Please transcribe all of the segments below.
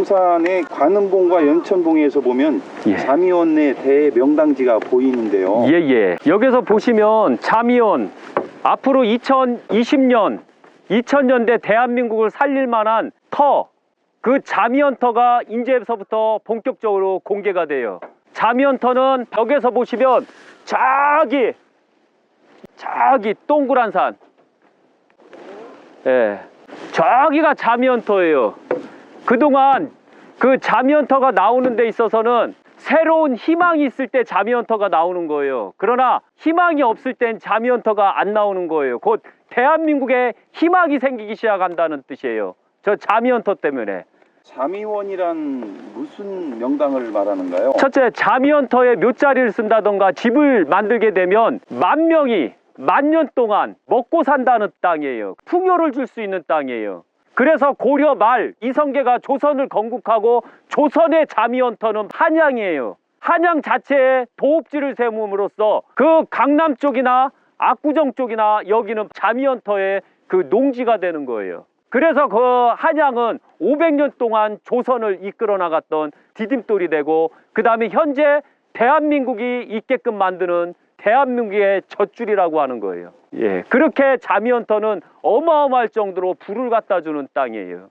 부산의 관음봉과 연천봉에서 보면 자미원 내 대명당지가 보이는데요. 예예. 여기서 보시면 자미원 앞으로 2020년 2000년대 대한민국을 살릴 만한 터, 그 자미원터가 이제서부터 본격적으로 공개가 돼요. 자미원터는 벽에서 보시면 저기 동그란 산, 예, 저기가 자미원터예요. 그동안 그 자미원터가 나오는 데 있어서는 새로운 희망이 있을 때 자미원터가 나오는 거예요. 그러나 희망이 없을 땐 자미원터가 안 나오는 거예요. 곧 대한민국에 희망이 생기기 시작한다는 뜻이에요. 저 자미원터 때문에. 자미원이란 무슨 명당을 말하는가요? 첫째, 자미원터에 묘자리를 쓴다던가 집을 만들게 되면 만 년 동안 먹고 산다는 땅이에요. 풍요를 줄 수 있는 땅이에요. 그래서 고려 말 이성계가 조선을 건국하고 조선의 자미원터는 한양이에요. 한양 자체에 도읍지를 세움으로써 그 강남 쪽이나 압구정 쪽이나 여기는 자미원터의 그 농지가 되는 거예요. 그래서 그 한양은 500년 동안 조선을 이끌어 나갔던 디딤돌이 되고, 그 다음에 현재 대한민국이 있게끔 만드는 대한민국의 젖줄이라고 하는 거예요. 예, 그렇게 자미원터는 어마어마할 정도로 부를 갖다 주는 땅이에요.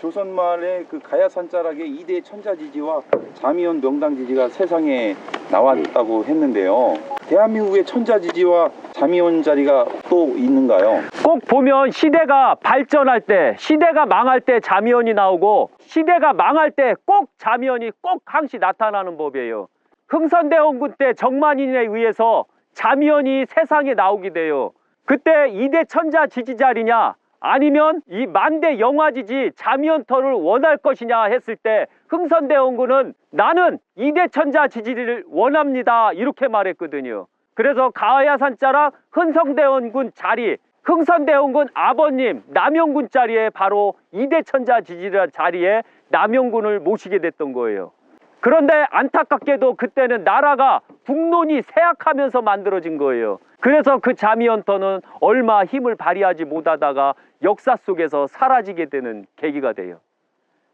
조선말의 그 가야산자락의 2대 천자지지와 자미원 명당지지가 세상에 나왔다고 했는데요. 대한민국의 천자지지와 자미원 자리가 또 있는가요? 꼭 보면 시대가 발전할 때, 시대가 망할 때 자미원이 나오고, 시대가 망할 때 꼭 자미원이 꼭 항시 나타나는 법이에요. 흥선대원군 때 정만인에 의해서 자미원이 세상에 나오게 돼요. 그때 2대 천자 지지 자리냐 아니면 이 만대 영화지지 자미원터를 원할 것이냐 했을 때 흥선대원군은 나는 2대 천자 지지를 원합니다 이렇게 말했거든요. 그래서 가야산자락 흥선대원군 자리, 흥선대원군 아버님 남영군 자리에 바로 2대 천자 지지라 자리에 남영군을 모시게 됐던 거예요. 그런데 안타깝게도 그때는 나라가 국론이 쇠약하면서 만들어진 거예요. 그래서 그 자미원터는 얼마 힘을 발휘하지 못하다가 역사 속에서 사라지게 되는 계기가 돼요.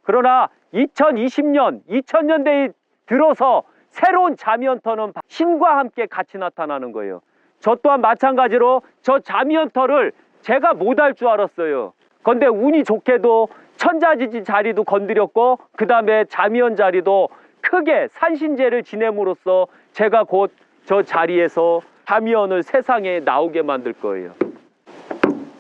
그러나 2020년, 2000년대에 들어서 새로운 자미원터는 신과 함께 같이 나타나는 거예요. 저 또한 마찬가지로 저 자미원터를 제가 못할 줄 알았어요. 그런데 운이 좋게도 천자지지 자리도 건드렸고, 그 다음에 자미원 자리도 크게 산신제를 지냄으로써 제가 곧 저 자리에서 자미원을 세상에 나오게 만들 거예요.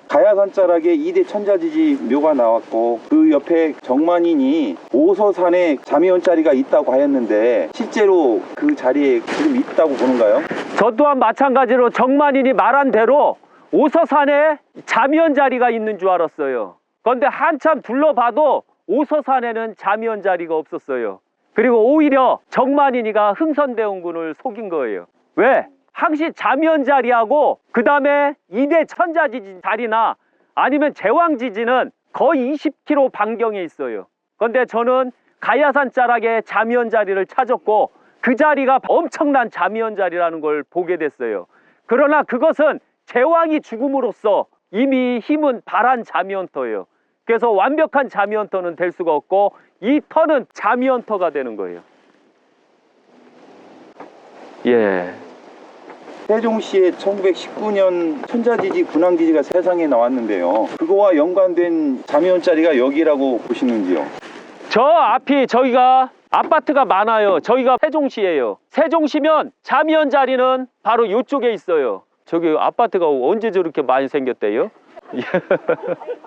가야산자락에 2대 천자지지 묘가 나왔고, 그 옆에 정만인이 오서산에 자미원 자리가 있다고 하였는데 실제로 그 자리에 지금 있다고 보는가요? 저 또한 마찬가지로 정만인이 말한 대로 오서산에 자미원 자리가 있는 줄 알았어요. 그런데 한참 둘러봐도 오서산에는 자미원 자리가 없었어요. 그리고 오히려 정만인이가 흥선대원군을 속인 거예요. 왜? 항시 자미원 자리하고 그 다음에 2대 천자지지 자리나 아니면 제왕지지는 거의 20km 반경에 있어요. 그런데 저는 가야산 자락에 자미원 자리를 찾았고 그 자리가 엄청난 자미원 자리라는 걸 보게 됐어요. 그러나 그것은 제왕이 죽음으로써 이미 힘은 발한 자미원터예요. 그래서 완벽한 자미원터는 될 수가 없고 이 터는 자미원터가 되는 거예요. 예. 세종시의 1919년 천자지지 군항지지가 세상에 나왔는데요. 그거와 연관된 자미원 자리가 여기라고 보시는지요? 저 앞이 저기가 아파트가 많아요. 저기가 세종시예요. 세종시면 자미원 자리는 바로 이쪽에 있어요. 저기 아파트가 언제 저렇게 많이 생겼대요?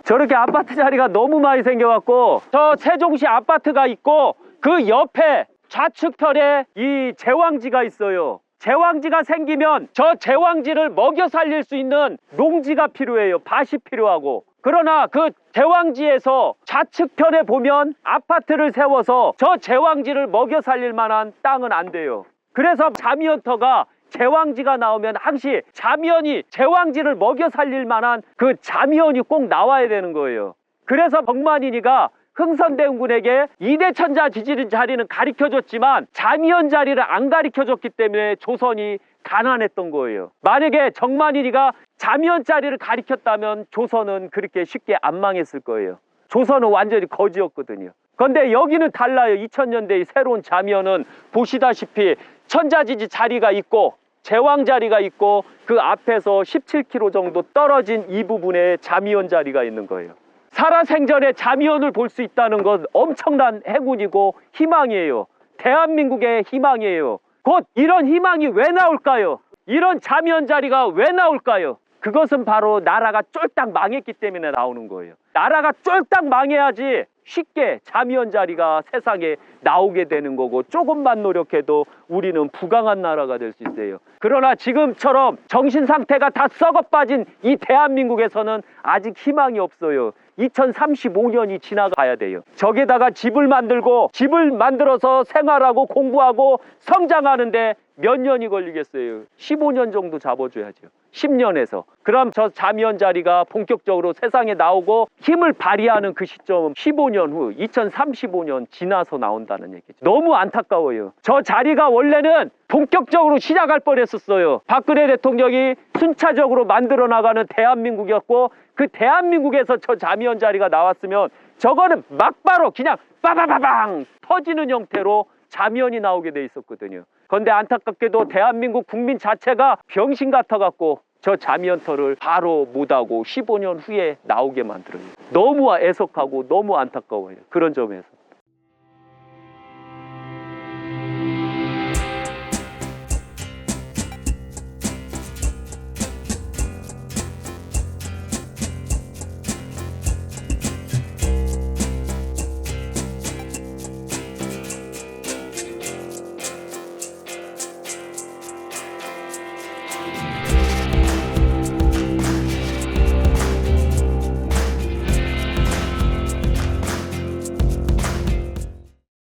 저렇게 아파트 자리가 너무 많이 생겨갖고 저 세종시 아파트가 있고 그 옆에 좌측편에 이 제왕지가 있어요. 제왕지가 생기면 저 제왕지를 먹여 살릴 수 있는 농지가 필요해요. 밭이 필요하고. 그러나 그 제왕지에서 좌측편에 보면 아파트를 세워서 저 제왕지를 먹여 살릴 만한 땅은 안 돼요. 그래서 자미원터가 제왕지가 나오면 항시 자미원이 제왕지를 먹여 살릴 만한 그 자미원이 꼭 나와야 되는 거예요. 그래서 정만인이가 흥선대원군에게 2대 천자 지지 자리는 가르쳐줬지만 자미원 자리를 안 가르쳐줬기 때문에 조선이 가난했던 거예요. 만약에 정만인이가 자미원 자리를 가르쳤다면 조선은 그렇게 쉽게 안 망했을 거예요. 조선은 완전히 거지였거든요. 그런데 여기는 달라요. 2000년대의 새로운 자미원은 보시다시피 천자지지 자리가 있고 제왕 자리가 있고 그 앞에서 17km 정도 떨어진 이 부분에 자미원 자리가 있는 거예요. 살아생전에 자미원을 볼 수 있다는 건 엄청난 행운이고 희망이에요. 대한민국의 희망이에요. 곧 이런 희망이 왜 나올까요? 이런 자미원 자리가 왜 나올까요? 그것은 바로 나라가 쫄딱 망했기 때문에 나오는 거예요. 나라가 쫄딱 망해야지 쉽게 자미원 자리가 세상에 나오게 되는 거고, 조금만 노력해도 우리는 부강한 나라가 될 수 있어요. 그러나 지금처럼 정신 상태가 다 썩어 빠진 이 대한민국에서는 아직 희망이 없어요. 2035년이 지나가야 돼요. 저기다가 집을 만들어서 생활하고 공부하고 성장하는데 몇 년이 걸리겠어요? 15년 정도 잡아줘야죠. 10년에서. 그럼 저 자미원 자리가 본격적으로 세상에 나오고 힘을 발휘하는 그 시점은 15년 후 2035년 지나서 나온다는 얘기죠. 너무 안타까워요. 저 자리가 원래는 본격적으로 시작할 뻔했었어요. 박근혜 대통령이 순차적으로 만들어 나가는 대한민국이었고, 그 대한민국에서 저 자미원 자리가 나왔으면 저거는 막바로 그냥 빠바바방 터지는 형태로 자미원이 나오게 돼 있었거든요. 그런데 안타깝게도 대한민국 국민 자체가 병신 같아갖고 저 자미원터를 바로 못하고 15년 후에 나오게 만들어요. 너무 애석하고 너무 안타까워요. 그런 점에서.